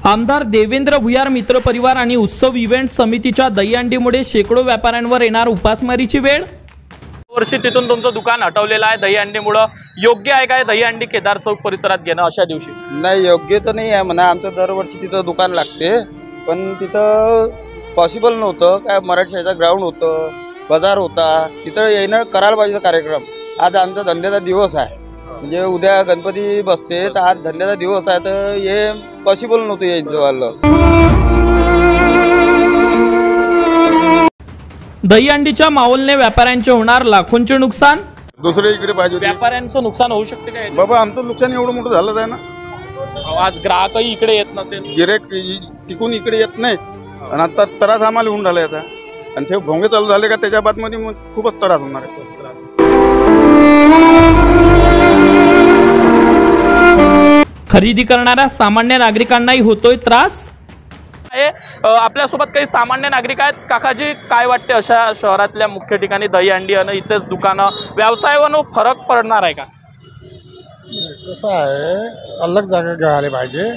आमदार देवेंद्र भुयार मित्र परिवार आणि उत्सव इव्हेंट समितीच्या दहीहंडीमुळे शेकडो व्यापाऱ्यांवर येणार उपासमारीची वेळ। वर्षी तिथून तुमचं दुकान हटवलेलं आहे दहीहंडीमुळे, योग्य आहे काय दहीहंडी केदार चौक परिसरात घेणं अशा दिवशी? नाही, योग्य तर नाही आहे म्हणा। आमचं दरवर्षी तिथं दुकान लागते, पण तिथं पॉसिबल नव्हतं। काय मराठी शाळेचा ग्राउंड होतं, बाजार होता, तिथं येणं करायला पाहिजे कार्यक्रम। आज आमचा धंद्याचा दिवस आहे, म्हणजे उद्या गणपती बसते, तर आज धंद्याचा दिवस आहे, तर हे पॉसिबल नव्हतं यायचं वालं। दहीहंडीच्या माहोलने व्यापाऱ्यांचे होणार लाखोंचे नुकसान। दुसरे इकडे पाहिजे, व्यापाऱ्यांचं नुकसान होऊ शकते काय? बाबा आमचं नुकसान एवढं मोठं झालं आहे ना, आज ग्राहकही इकडे येत नसेल, गिरेक टिकून इकडे येत नाही, आणि आता त्रास आम्हाला होऊन राहिला याचा। आणि ते भोंगे चालू झाले का त्याच्या बातमध्ये मग खूपच त्रास होणार आहे। खरेदी करणाऱ्या सामान्य नागरिकांनाही होतोय त्रास। आपल्यासोबत काही सामान्य नागरिक आहेत। काकाजी, काय वाटते अशा शहरातल्या मुख्य ठिकाणी दहीहंडी आणि इथेच दुकानं व्यवसायावर फरक पडणार आहे का? कसं आहे, अलग जागा घ्यायला पाहिजे,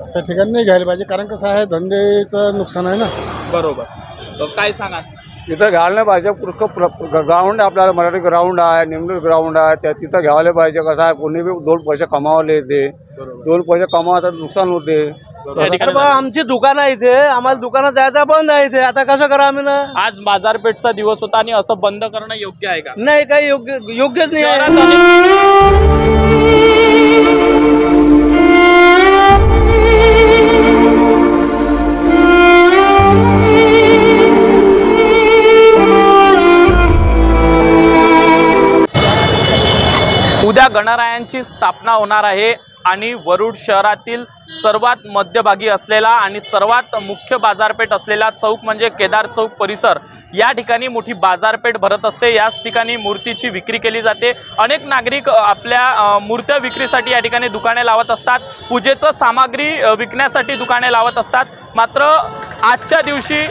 अशा ठिकाणी नाही घ्यायला पाहिजे, कारण कसं आहे धंद्याचं नुकसान आहे ना। बरोबर, तर काय सांगा? तिथं घ्यायला पाहिजे, ग्राउंड आपल्याला मराठी ग्राउंड आहे, निमलूर ग्राउंड आहे, त्या तिथं घ्यायला पाहिजे। कसं आहे, कोणी बी दोन पैसे कमावले येते, दोन पैसे कमावता नुकसान होते। आमची दुकान आहे इथे, आम्हाला दुकानात जायचं बंद आहे इथे, आता कसं करा आम्ही ना? आज बाजारपेठचा दिवस होता आणि असं बंद करणं योग्य आहे का? नाही, काही योग्यच नाही आहे। उद्या गणरायांची स्थापना होणार आहे आणि वरुड शहरातील सर्वात मध्यभागी असलेला आणि सर्वात मुख्य बाजारपेठ असलेला चौक म्हणजे केदार चौक परिसर, या ठिकाणी मोठी बाजारपेठ भरत असते। याच ठिकाणी मूर्तीची विक्री केली जाते। अनेक नागरिक आपल्या मूर्त्या विक्रीसाठी या ठिकाणी दुकाने लावत असतात, पूजेचं सामग्री विकण्यासाठी दुकाने लावत असतात। मात्र आजच्या दिवशी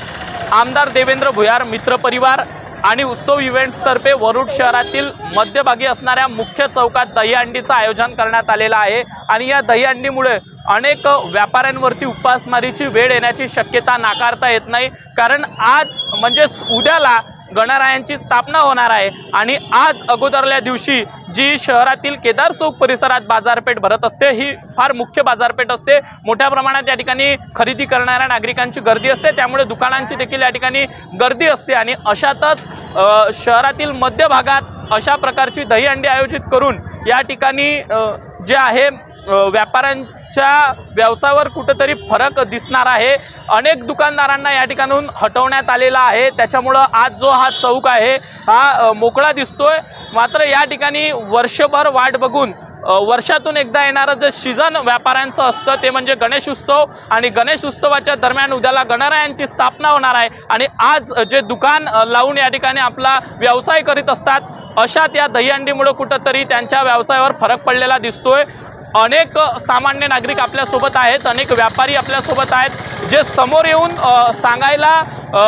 आमदार देवेंद्र भुयार मित्र परिवार आणि उत्सव इव्हेंट्स तर्फे वरुड शहरातील मध्यभागी असणाऱ्या मुख्य चौकात दहीहंडीचं आयोजन करण्यात आलेलं आहे आणि या दहीहंडीमुळे अनेक व्यापाऱ्यांवरती उपासमारीची वेळ येण्याची शक्यता नाकारता येत नाही। कारण आज म्हणजे उद्याला गणरायांची स्थापना होणार आहे आणि आज अगोदरल्या दिवशी जी शहरातील केदार चौक परिसरात बाजारपेठ भरत असते, ही फार मुख्य बाजारपेठ असते। मोठ्या प्रमाणात या ठिकाणी खरेदी करणाऱ्या नागरिकांची गर्दी असते, त्यामुळे दुकानांची देखील या ठिकाणी गर्दी असते। आणि अशातच शहरातील मध्य भागात अशा प्रकारची दहीहंडी आयोजित करून या ठिकाणी जे आहे व्यापाऱ्यांच्या व्यवसायावर कुठेतरी फरक दिसणार आहे। अनेक दुकानदारांना या ठिकाणून हटवण्यात आलेला आहे, त्याच्यामुळं आज जो हा चौक आहे हा मोकळा दिसतोय। मात्र या ठिकाणी वर्षभर वाट बघून वर्षातून एकदा येणारं जे सीझन व्यापाऱ्यांचं असतं ते म्हणजे गणेश उत्सव, आणि गणेश उत्सवाच्या दरम्यान उद्याला गणरायांची स्थापना होणार आहे आणि आज जे दुकान लावून या ठिकाणी आपला व्यवसाय करीत असतात, अशात या दहीहंडीमुळे कुठंतरी त्यांच्या व्यवसायावर फरक पडलेला दिसतोय। अनेक सामान्य नागरिक आपल्यासोबत आहेत, अनेक व्यापारी आपल्यासोबत आहेत, जे समोर येऊन सांगायला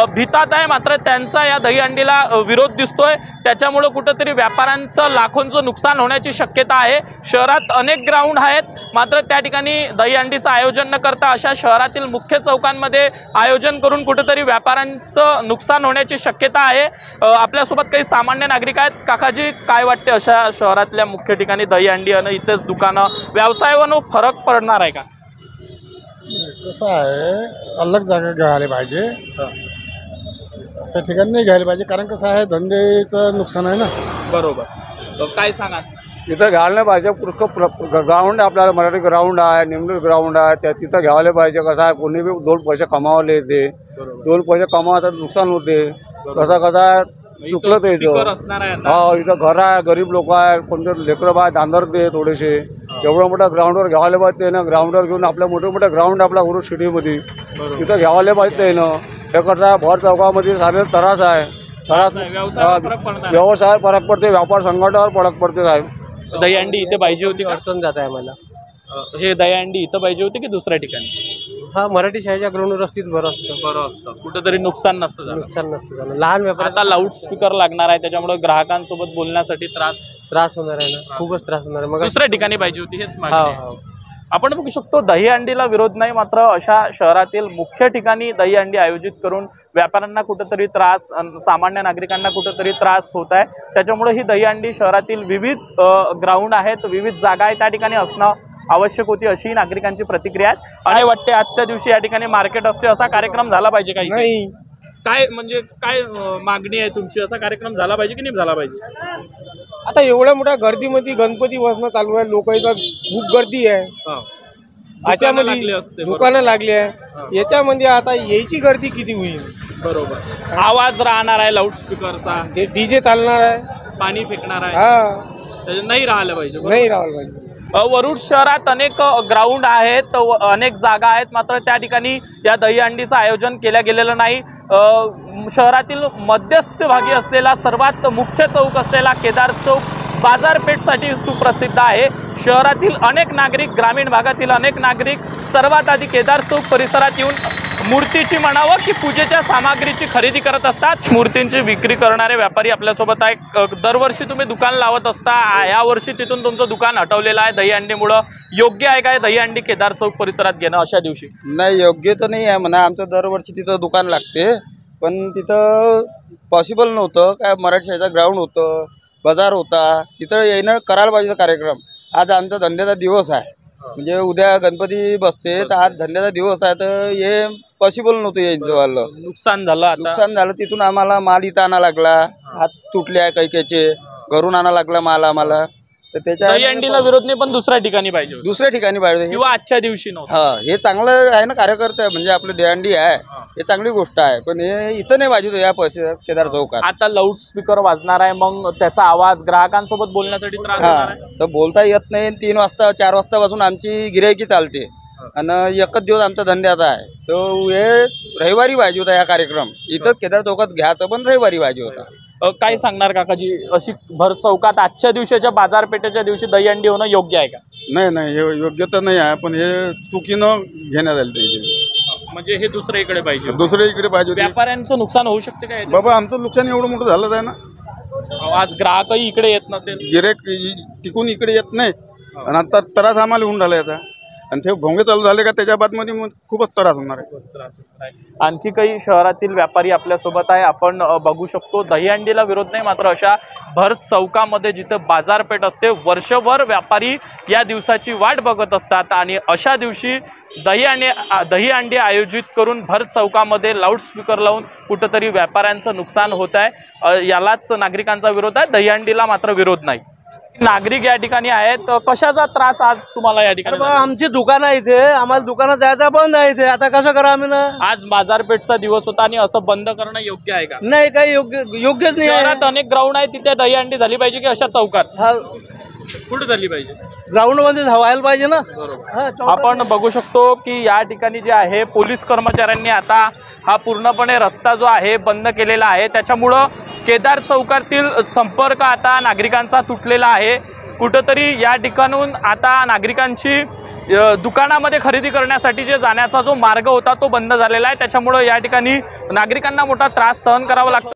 भीतात आहे, मात्र त्यांचा या दहीहंडीला विरोध दिसतोय। त्याच्यामुळे कुठेतरी व्यापाऱ्यांचं लाखोंचं नुकसान होण्याची शक्यता आहे। शहरात अनेक ग्राउंड आहेत, मात्र त्या ठिकाणी दहीहंडीचं आयोजन न करता अशा शहरातील मुख्य चौकांमध्ये आयोजन करून कुठेतरी व्यापाऱ्यांचं नुकसान होण्याची शक्यता आहे। आपल्यासोबत काही सामान्य नागरिक आहेत। काकाजी, काय वाटते अशा शहरातल्या मुख्य ठिकाणी दहीहंडी आणि इथेच दुकानं व्यवसायावर फरक पडणार आहे का? कसं आहे, अलग जागा घ्यायला पाहिजे, अशा ठिकाणी नाही घ्यायला पाहिजे, कारण कसं आहे धंद्याचं नुकसान आहे ना। बरोबर, तर काय सांगा? तिथं घ्यायला पाहिजे, ग्राउंड आपल्याला मराठी ग्राउंड आहे, निमलूर ग्राउंड आहे, त्या तिथं घ्यायला पाहिजे। कसं आहे, कोणी बी दोन पैसे कमावले येते, दोन पैसे कमावता नुकसान होते। कसा चुकलं तर इथं घर आहे, गरीब लोक आहे, कोणते लेकरं बाय दांदरते थोडेसे, एवढं मोठं ग्राउंडवर घ्यायला पाहिजे ना। ग्राउंडवर घेऊन आपल्या मोठे मोठे ग्राउंड आपला वरुड सिटीमध्ये तिथं घ्यायला पाहिजे ना। हे कसं भर चौकामध्ये सारे त्रास आहे, व्यवसायावर फरक पडते, व्यापार संघटनावर फरक पडते साहेब। दहीहंडी इथे पाहिजे होती, अडचण जात आहे मला। हे दहीहंडी इथं पाहिजे होती की दुसऱ्या ठिकाणी? हा, मराठी शाळेच्या ग्राउंडवर असतील बरं असतं, कुठेतरी नुकसान नसतं झालं। लहान व्यापार आता लाऊड स्पीकर लागणार आहे, त्याच्यामुळे ग्राहकांसोबत बोलण्यासाठी त्रास होणार आहे ना, खूपच त्रास होणार आहे। मग दुसऱ्या ठिकाणी पाहिजे होती, हेच आपण बघू शकतो दहीहंडीला विरोध नाही, मात्र अशा शहरातील मुख्य ठिकाणी दहीहंडी आयोजित करून व्यापाऱ्यांना कुठेतरी त्रास, सामान्य नागरिकांना कुठेतरी त्रास होत आहे। त्याच्यामुळे ही दहीहंडी शहरातील विविध ग्राउंड आहेत, विविध जागा आहेत, त्या ठिकाणी असणं आवश्यक होती, अशी नागरिकांची प्रतिक्रिया आहे। आणि वाटते आजच्या दिवशी या ठिकाणी मार्केट असते, असा कार्यक्रम झाला पाहिजे काही नाही काय म्हणजे काय मागणी आहे तुमची? असा कार्यक्रम झाला पाहिजे की नाही झाला पाहिजे? आता एवढ्या मोठ्या गर्दीमध्ये गणपती बसणं चालू आहे, लोकांचा खूप गर्दी आहे, याच्यामध्ये दुकानं लागली आहे, याच्यामध्ये आता यायची गर्दी किती होईल? बरोबर, आवाज राहणार आहे लाऊडस्पीकरचा, ते डीजे चालणार आहे, पाणी फेकणार आहे, हा नाही राहिलं पाहिजे, नाही राहायला पाहिजे। वरुड शहरात अनेक ग्राउंड आहेत, अनेक जागा आहेत, मात्र त्या ठिकाणी या दहीहंडीचं आयोजन केलं गेलेलं नाही। शहरातील मध्यस्थ भागी असलेला सर्वात मुख्य चौक असलेला केदार चौक बाजारपेठसाठी सुप्रसिद्ध आहे। शहरातील अनेक नागरिक, ग्रामीण भागातील अनेक नागरिक सर्वात आधी केदार चौक परिसरात येऊन मूर्तीची म्हणावं की पूजेच्या सामग्रीची खरेदी करत असतात। मूर्तींची विक्री करणारे व्यापारी आपल्यासोबत आहे। दरवर्षी तुम्ही दुकान लावत असता, यावर्षी तिथून तुमचं दुकान हटवलेलं आहे दहीहंडीमुळं, योग्य आहे काय दहीहंडी केदार चौक परिसरात घेणं अशा दिवशी? नाही, योग्य तर नाही आहे म्हणा, आमचं दरवर्षी तिथं दुकान लागते, पण तिथं पॉसिबल नव्हतं, काय मराठी शाळेचा ग्राउंड होतं, बाजार होता, तिथं येणं करायला पाहिजे कार्यक्रम। आज आमचा धंद्याचा दिवस आहे, म्हणजे उद्या गणपती बसते, तर आज धंद्याचा दिवस आहे, तर हे पॉसिबल नव्हतं यायचं, नुकसान झालं, नुकसान झालं। तिथून आम्हाला माल इथं आणा लागला, हात तुटले आहे कैकेचे, घरून आणा लागला माल आम्हाला, तर त्याच्या दहीहंडीला विरोध नाही, पण दुसऱ्या ठिकाणी पाहिजे, दुसऱ्या ठिकाणी पाहिजे किंवा आजच्या दिवशी नव्हतं। हा, हे चांगलं आहे ना, कार्यकर्ते म्हणजे आपली दहीहंडी आहे, हे चांगली गोष्ट आहे, पण हे इथं नाही पाहिजे या परिसरात केदार चौकात। आता लाऊडस्पीकर वाजणार आहे, मग त्याचा आवाज ग्राहकांसोबत बोलण्यासाठी त्रास होणार आहे। तर बोलता येत नाही, 3 वाजता 4 वाजतापासून आमची गिऱ्हाईकी चालते, आणि एकच दिवस आमचा धंद्याचा आहे, तो हे रविवारी पाहिजे होता या कार्यक्रम, इथं केदार चौकात घ्यायचं, पण रविवारी पाहिजे होता। काय सांगणार काकाजी, अशी भर चौकात आजच्या दिवशीच्या बाजारपेठेच्या दिवशी दहीहंडी होणं योग्य आहे का? नाही नाही, हे योग्य तर नाही आहे, पण हे चुकीनं घेण्यात आलं ते, म्हणजे हे दुसऱ्या इकडे पाहिजे, दुसऱ्या इकडे पाहिजे होते। व्यापाऱ्यांचं नुकसान होऊ शकते का याच्यात? बाबा, आमचं नुकसान एवढं मोठं झालंच आहे ना, आज ग्राहकही इकडे येत नसेल, गिऱ्हाईक टिकून इकडे येत नाही, आणि आता त्रास आम्हाला होऊन राहिला याचा, आणि ते भोंगे चालू झाले का त्याच्या बादमध्ये मग खूपच त्रास होणार आहे। आणखी काही शहरातील व्यापारी आपल्यासोबत आहे, आपण बघू शकतो। दहीहंडीला विरोध नाही, मात्र अशा भर चौकामध्ये जिथं बाजारपेठ असते, वर्षभर व्यापारी या दिवसाची वाट बघत असतात, आणि अशा दिवशी दहीहंडी आयोजित करून भर चौकामध्ये लाऊडस्पीकर लावून कुठंतरी व्यापाऱ्यांचं नुकसान होत आहे। यालाच नागरिकांचा विरोध आहे, दहीहंडीला मात्र विरोध नाही। नागरिक या ठिकाणी आहेत, कशाचा त्रास आज तुम्हाला या ठिकाणी? आमची दुकान आहे इथे, आम्हाला दुकानात जायचं बंद आहे इथे, आता कसं करा आम्ही ना? आज बाजारपेठचा दिवस होता आणि असं बंद करणं योग्य आहे का? नाही, काही योग्यच नाही। शहरात अनेक ग्राउंड आहे, तिथे दहीहंडी झाली पाहिजे की अशा चौकात कुठे झाली पाहिजे? ग्राउंड मध्ये व्हायला पाहिजे ना। आपण बघू शकतो की या ठिकाणी जे आहे पोलीस कर्मचाऱ्यांनी आता हा पूर्णपणे रस्ता जो आहे बंद केलेला आहे, त्याच्यामुळं केदार चौकातील संपर्क आता नागरिकांचा तुटलेला आहे। कुठंतरी या ठिकाणून आता नागरिकांची दुकानामध्ये खरेदी करण्यासाठी जे जाण्याचा जो मार्ग होता तो बंद झालेला आहे, त्याच्यामुळं या ठिकाणी नागरिकांना मोठा त्रास सहन करावा लागतो।